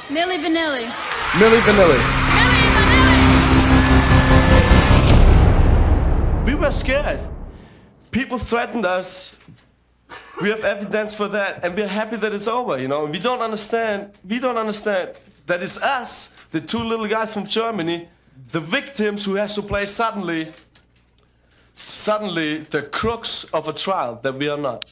Milli Vanilli. Milli Vanilli. Milli Vanilli! We were scared. People threatened us. We have evidence for that, and we're happy that it's over, you know. We don't understand that it's us, the two little guys from Germany, the victims who has to play suddenly the crooks of a trial that we are not.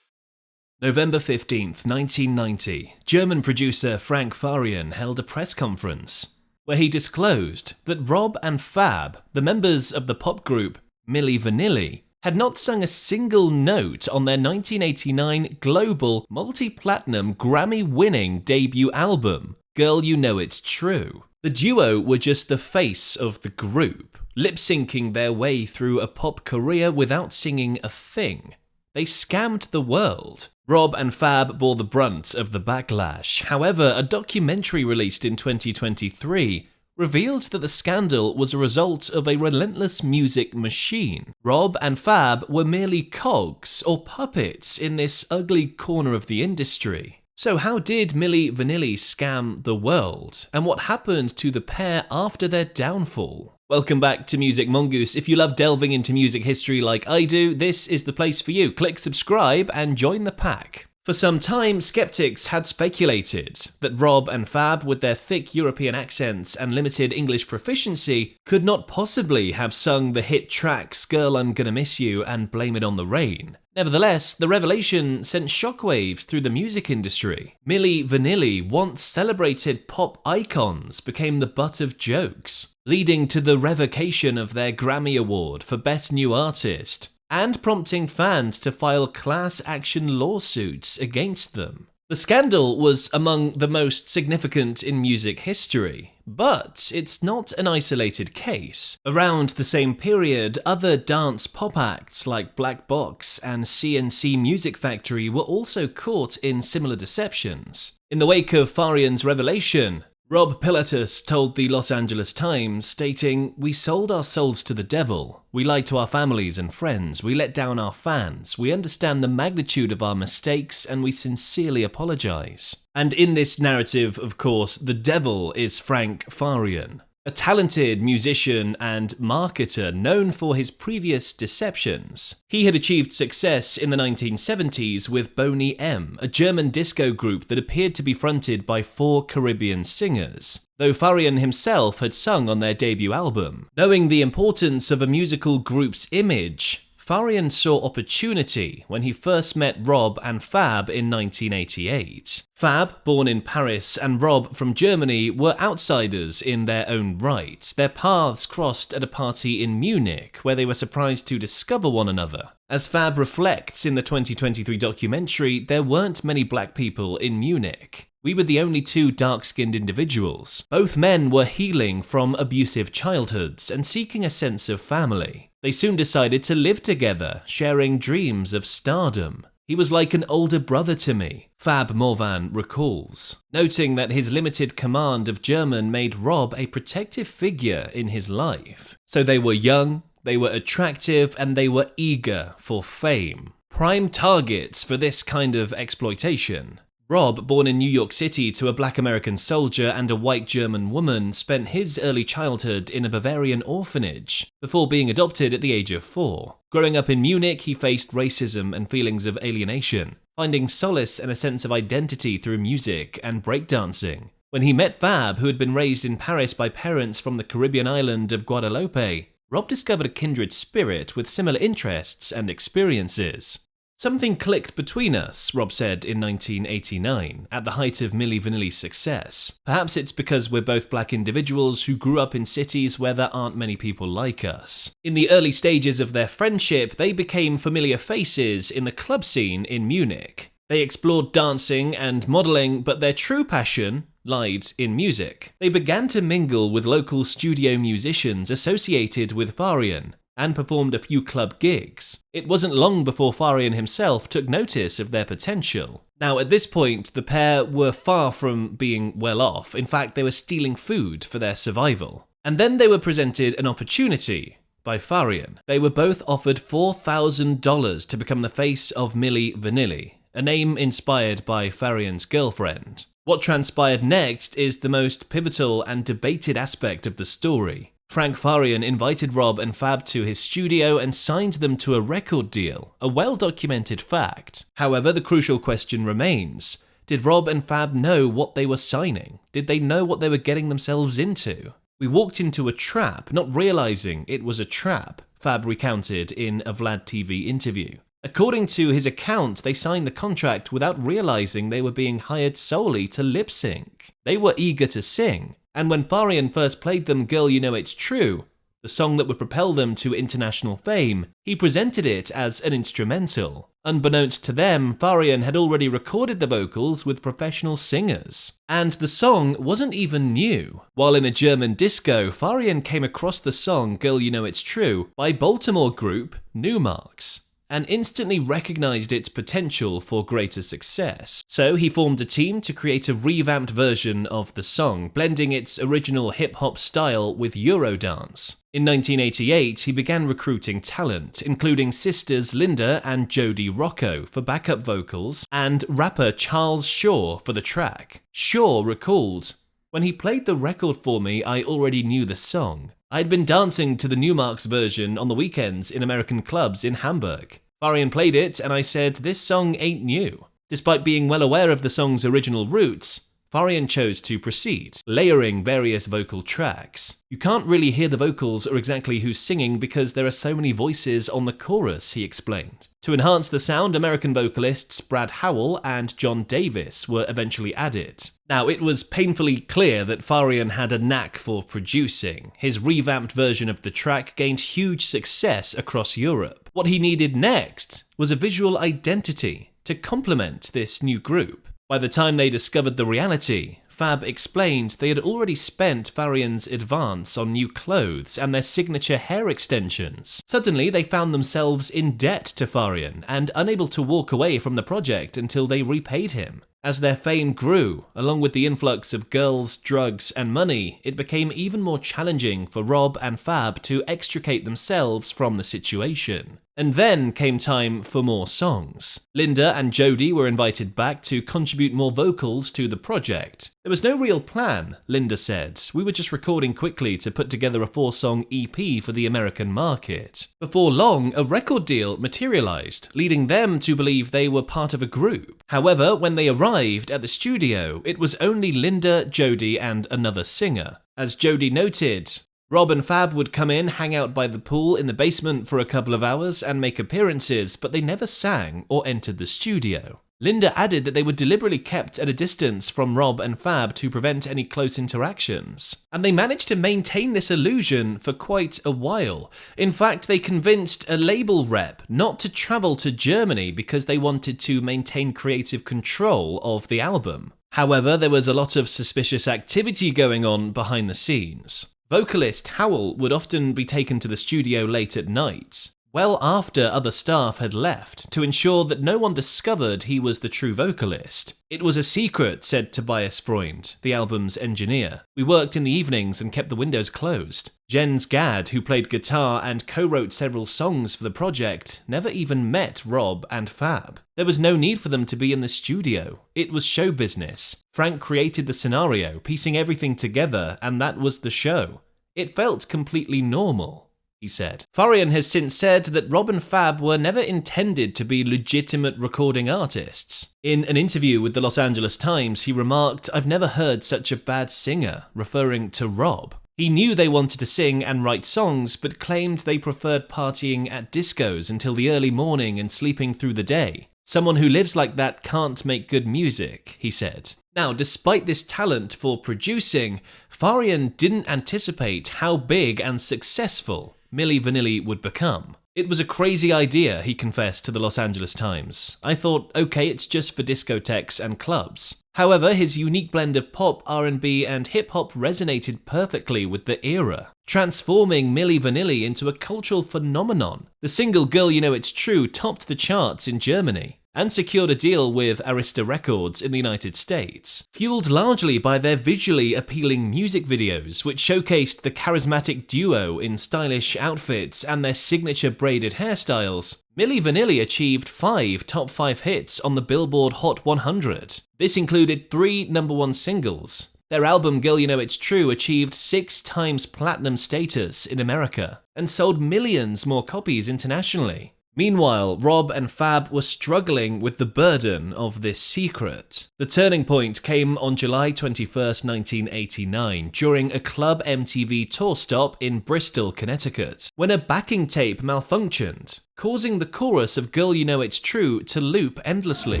November 15th, 1990, German producer Frank Farian held a press conference where he disclosed that Rob and Fab, the members of the pop group Milli Vanilli, had not sung a single note on their 1989 global multi-platinum Grammy-winning debut album, Girl You Know It's True. The duo were just the face of the group, lip-syncing their way through a pop career without singing a thing. They scammed the world. Rob and Fab bore the brunt of the backlash. However, a documentary released in 2023 revealed that the scandal was a result of a relentless music machine. Rob and Fab were merely cogs or puppets in this ugly corner of the industry. So how did Milli Vanilli scam the world? And what happened to the pair after their downfall? Welcome back to Music Mongoose. If you love delving into music history like I do, this is the place for you. Click subscribe and join the pack. For some time, skeptics had speculated that Rob and Fab, with their thick European accents and limited English proficiency, could not possibly have sung the hit tracks Girl I'm Gonna Miss You and Blame It on the Rain. Nevertheless, the revelation sent shockwaves through the music industry. Milli Vanilli, once celebrated pop icons, became the butt of jokes, leading to the revocation of their Grammy Award for Best New Artist, and prompting fans to file class action lawsuits against them. The scandal was among the most significant in music history, but it's not an isolated case. Around the same period, other dance pop acts like Black Box and CNC Music Factory were also caught in similar deceptions. In the wake of Farian's revelation, Rob Pilatus told the Los Angeles Times, stating, "We sold our souls to the devil. We lied to our families and friends. We let down our fans. We understand the magnitude of our mistakes and we sincerely apologize." And in this narrative, of course, the devil is Frank Farian, a talented musician and marketer known for his previous deceptions. He had achieved success in the 1970s with Boney M, a German disco group that appeared to be fronted by 4 Caribbean singers, though Farian himself had sung on their debut album. Knowing the importance of a musical group's image, Farian saw opportunity when he first met Rob and Fab in 1988. Fab, born in Paris, and Rob from Germany were outsiders in their own right. Their paths crossed at a party in Munich, where they were surprised to discover one another. As Fab reflects in the 2023 documentary, there weren't many black people in Munich. We were the only 2 dark-skinned individuals. Both men were healing from abusive childhoods and seeking a sense of family. They soon decided to live together, sharing dreams of stardom. He was like an older brother to me, Fab Morvan recalls, noting that his limited command of German made Rob a protective figure in his life. So they were young, they were attractive, and they were eager for fame. Prime targets for this kind of exploitation. Rob, born in New York City to a black American soldier and a white German woman, spent his early childhood in a Bavarian orphanage before being adopted at the age of 4. Growing up in Munich, he faced racism and feelings of alienation, finding solace and a sense of identity through music and breakdancing. When he met Fab, who had been raised in Paris by parents from the Caribbean island of Guadeloupe, Rob discovered a kindred spirit with similar interests and experiences. "Something clicked between us," Rob said in 1989, at the height of Milli Vanilli's success. "Perhaps it's because we're both black individuals who grew up in cities where there aren't many people like us." In the early stages of their friendship, they became familiar faces in the club scene in Munich. They explored dancing and modeling, but their true passion lied in music. They began to mingle with local studio musicians associated with Farian, and performed a few club gigs. It wasn't long before Farian himself took notice of their potential. Now, at this point, the pair were far from being well off. In fact, they were stealing food for their survival. And then they were presented an opportunity by Farian. They were both offered $4,000 to become the face of Milli Vanilli, a name inspired by Farian's girlfriend. What transpired next is the most pivotal and debated aspect of the story. Frank Farian invited Rob and Fab to his studio and signed them to a record deal, a well-documented fact. However, the crucial question remains: did Rob and Fab know what they were signing? Did they know what they were getting themselves into? "We walked into a trap, not realizing it was a trap," Fab recounted in a Vlad TV interview. According to his account, they signed the contract without realizing they were being hired solely to lip sync. They were eager to sing, and when Farian first played them Girl You Know It's True, the song that would propel them to international fame, he presented it as an instrumental. Unbeknownst to them, Farian had already recorded the vocals with professional singers. And the song wasn't even new. While in a German disco, Farian came across the song Girl You Know It's True by Baltimore group Newmarks, and instantly recognized its potential for greater success. So he formed a team to create a revamped version of the song, blending its original hip-hop style with Eurodance. In 1988, he began recruiting talent, including sisters Linda and Jody Rocco for backup vocals, and rapper Charles Shaw for the track. Shaw recalled, "When he played the record for me, I already knew the song. I'd been dancing to the Newmarks version on the weekends in American clubs in Hamburg. Farian played it and I said, this song ain't new." Despite being well aware of the song's original roots, Farian chose to proceed, layering various vocal tracks. "You can't really hear the vocals or exactly who's singing because there are so many voices on the chorus," he explained. To enhance the sound, American vocalists Brad Howell and John Davis were eventually added. Now, it was painfully clear that Farian had a knack for producing. His revamped version of the track gained huge success across Europe. What he needed next was a visual identity to complement this new group. By the time they discovered the reality, Fab explained they had already spent Farian's advance on new clothes and their signature hair extensions. Suddenly, they found themselves in debt to Farian and unable to walk away from the project until they repaid him. As their fame grew, along with the influx of girls, drugs, and money, it became even more challenging for Rob and Fab to extricate themselves from the situation. And then came time for more songs. Linda and Jody were invited back to contribute more vocals to the project. "There was no real plan," Linda said. "We were just recording quickly to put together a 4-song EP for the American market." Before long, a record deal materialized, leading them to believe they were part of a group. However, when they arrived at the studio, it was only Linda, Jody, and another singer. As Jody noted, Rob and Fab would come in, hang out by the pool in the basement for a couple of hours and make appearances, but they never sang or entered the studio. Linda added that they were deliberately kept at a distance from Rob and Fab to prevent any close interactions. And they managed to maintain this illusion for quite a while. In fact, they convinced a label rep not to travel to Germany because they wanted to maintain creative control of the album. However, there was a lot of suspicious activity going on behind the scenes. Vocalist Howell would often be taken to the studio late at night, well after other staff had left, to ensure that no one discovered he was the true vocalist. "It was a secret," said Tobias Freund, the album's engineer. "We worked in the evenings and kept the windows closed." Jens Gad, who played guitar and co-wrote several songs for the project, never even met Rob and Fab. There was no need for them to be in the studio. It was show business. Frank created the scenario, piecing everything together, and that was the show. "It felt completely normal," he said. Farian has since said that Rob and Fab were never intended to be legitimate recording artists. In an interview with the Los Angeles Times, he remarked, "I've never heard such a bad singer," referring to Rob. He knew they wanted to sing and write songs, but claimed they preferred partying at discos until the early morning and sleeping through the day. "Someone who lives like that can't make good music," he said. Now, despite this talent for producing, Farian didn't anticipate how big and successful Milli Vanilli would become. "It was a crazy idea," he confessed to the Los Angeles Times. "I thought, okay, it's just for discotheques and clubs." However, his unique blend of pop, R&B, and hip-hop resonated perfectly with the era, transforming Milli Vanilli into a cultural phenomenon. The single Girl You Know It's True topped the charts in Germany and secured a deal with Arista Records in the United States. Fueled largely by their visually appealing music videos, which showcased the charismatic duo in stylish outfits and their signature braided hairstyles, Milli Vanilli achieved 5 top 5 hits on the Billboard Hot 100. This included 3 #1 singles. Their album Girl You Know It's True achieved 6 times platinum status in America and sold millions more copies internationally. Meanwhile, Rob and Fab were struggling with the burden of this secret. The turning point came on July 21st, 1989, during a Club MTV tour stop in Bristol, Connecticut, when a backing tape malfunctioned, causing the chorus of Girl You Know It's True to loop endlessly.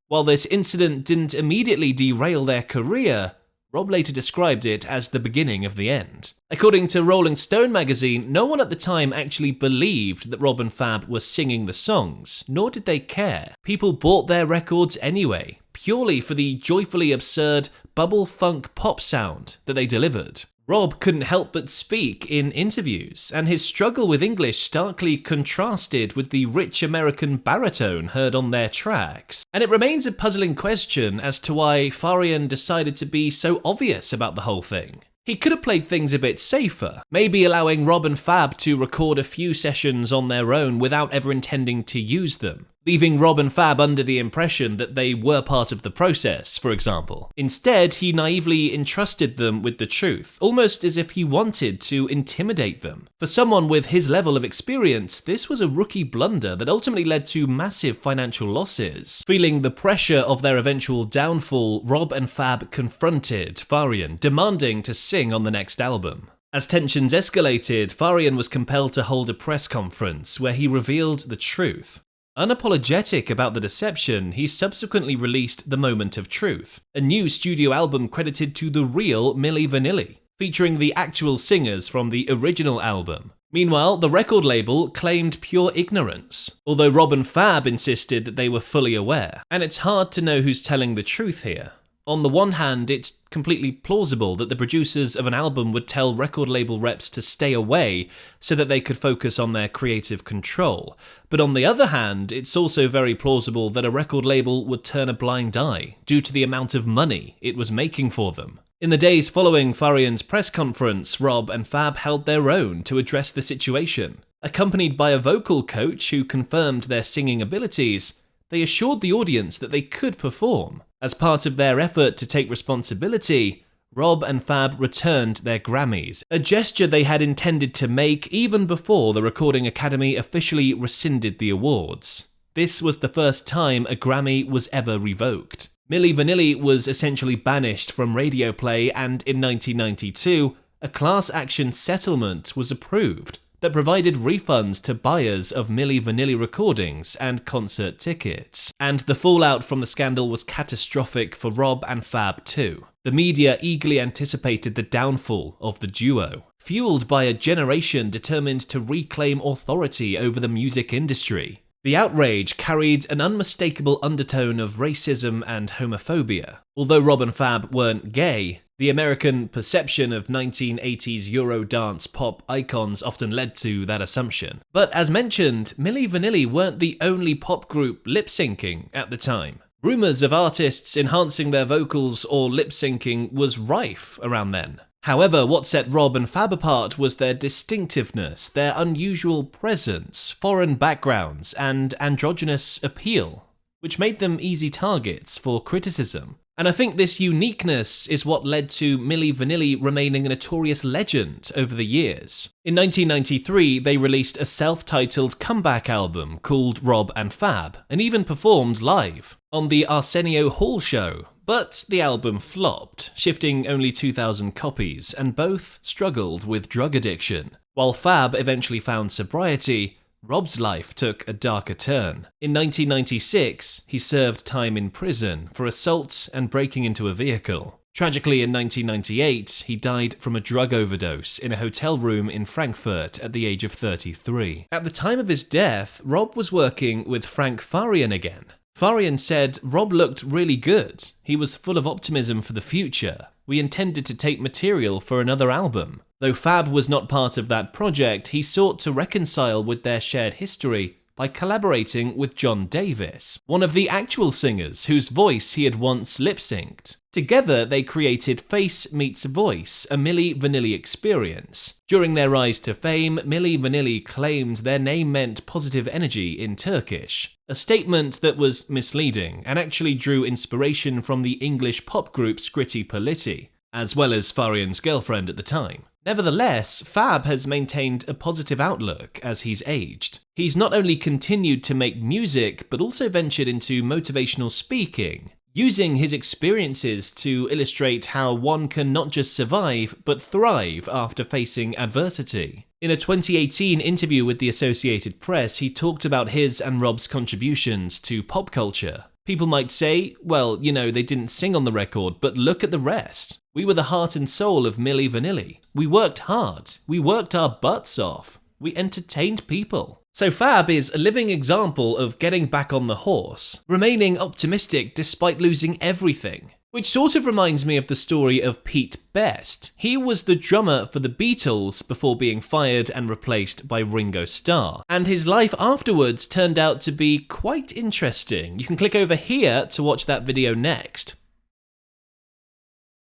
While this incident didn't immediately derail their career, Rob later described it as the beginning of the end. According to Rolling Stone magazine, no one at the time actually believed that Rob and Fab were singing the songs, nor did they care. People bought their records anyway, purely for the joyfully absurd bubble funk pop sound that they delivered. Rob couldn't help but speak in interviews, and his struggle with English starkly contrasted with the rich American baritone heard on their tracks. And it remains a puzzling question as to why Farian decided to be so obvious about the whole thing. He could have played things a bit safer, maybe allowing Rob and Fab to record a few sessions on their own without ever intending to use them, leaving Rob and Fab under the impression that they were part of the process, for example. Instead, he naively entrusted them with the truth, almost as if he wanted to intimidate them. For someone with his level of experience, this was a rookie blunder that ultimately led to massive financial losses. Feeling the pressure of their eventual downfall, Rob and Fab confronted Farian, demanding to sing on the next album. As tensions escalated, Farian was compelled to hold a press conference where he revealed the truth. Unapologetic about the deception, he subsequently released The Moment of Truth, a new studio album credited to the real Milli Vanilli, featuring the actual singers from the original album. Meanwhile, the record label claimed pure ignorance, although Rob and Fab insisted that they were fully aware, and it's hard to know who's telling the truth here. On the one hand, it's completely plausible that the producers of an album would tell record label reps to stay away so that they could focus on their creative control. But on the other hand, it's also very plausible that a record label would turn a blind eye due to the amount of money it was making for them. In the days following Farian's press conference, Rob and Fab held their own to address the situation. Accompanied by a vocal coach who confirmed their singing abilities, they assured the audience that they could perform. As part of their effort to take responsibility, Rob and Fab returned their Grammys, a gesture they had intended to make even before the Recording Academy officially rescinded the awards. This was the first time a Grammy was ever revoked. Milli Vanilli was essentially banished from radio play, and in 1992, a class action settlement was approved that provided refunds to buyers of Milli Vanilli recordings and concert tickets. And the fallout from the scandal was catastrophic for Rob and Fab too. The media eagerly anticipated the downfall of the duo, fueled by a generation determined to reclaim authority over the music industry. The outrage carried an unmistakable undertone of racism and homophobia. Although Rob and Fab weren't gay, the American perception of 1980s Eurodance pop icons often led to that assumption. But as mentioned, Milli Vanilli weren't the only pop group lip-syncing at the time. Rumours of artists enhancing their vocals or lip-syncing was rife around then. However, what set Rob and Fab apart was their distinctiveness, their unusual presence, foreign backgrounds, and androgynous appeal, which made them easy targets for criticism. And I think this uniqueness is what led to Milli Vanilli remaining a notorious legend over the years. In 1993, they released a self-titled comeback album called Rob and Fab, and even performed live on the Arsenio Hall show. But the album flopped, shifting only 2,000 copies, and both struggled with drug addiction. While Fab eventually found sobriety, Rob's life took a darker turn. In 1996, he served time in prison for assault and breaking into a vehicle. Tragically, in 1998, he died from a drug overdose in a hotel room in Frankfurt at the age of 33. At the time of his death, Rob was working with Frank Farian again. Farian said, "Rob looked really good. He was full of optimism for the future. We intended to take material for another album." Though Fab was not part of that project, he sought to reconcile with their shared history by collaborating with John Davis, one of the actual singers whose voice he had once lip-synced. Together, they created Face Meets Voice, a Milli Vanilli experience. During their rise to fame, Milli Vanilli claimed their name meant positive energy in Turkish, a statement that was misleading and actually drew inspiration from the English pop group Scritti Politti, as well as Farian's girlfriend at the time. Nevertheless, Fab has maintained a positive outlook as he's aged. He's not only continued to make music, but also ventured into motivational speaking, using his experiences to illustrate how one can not just survive, but thrive after facing adversity. In a 2018 interview with the Associated Press, he talked about his and Rob's contributions to pop culture. People might say, well, you know, they didn't sing on the record, but look at the rest. We were the heart and soul of Milli Vanilli. We worked hard. We worked our butts off. We entertained people. So Fab is a living example of getting back on the horse, remaining optimistic despite losing everything. Which sort of reminds me of the story of Pete Best. He was the drummer for the Beatles before being fired and replaced by Ringo Starr. And his life afterwards turned out to be quite interesting. You can click over here to watch that video next.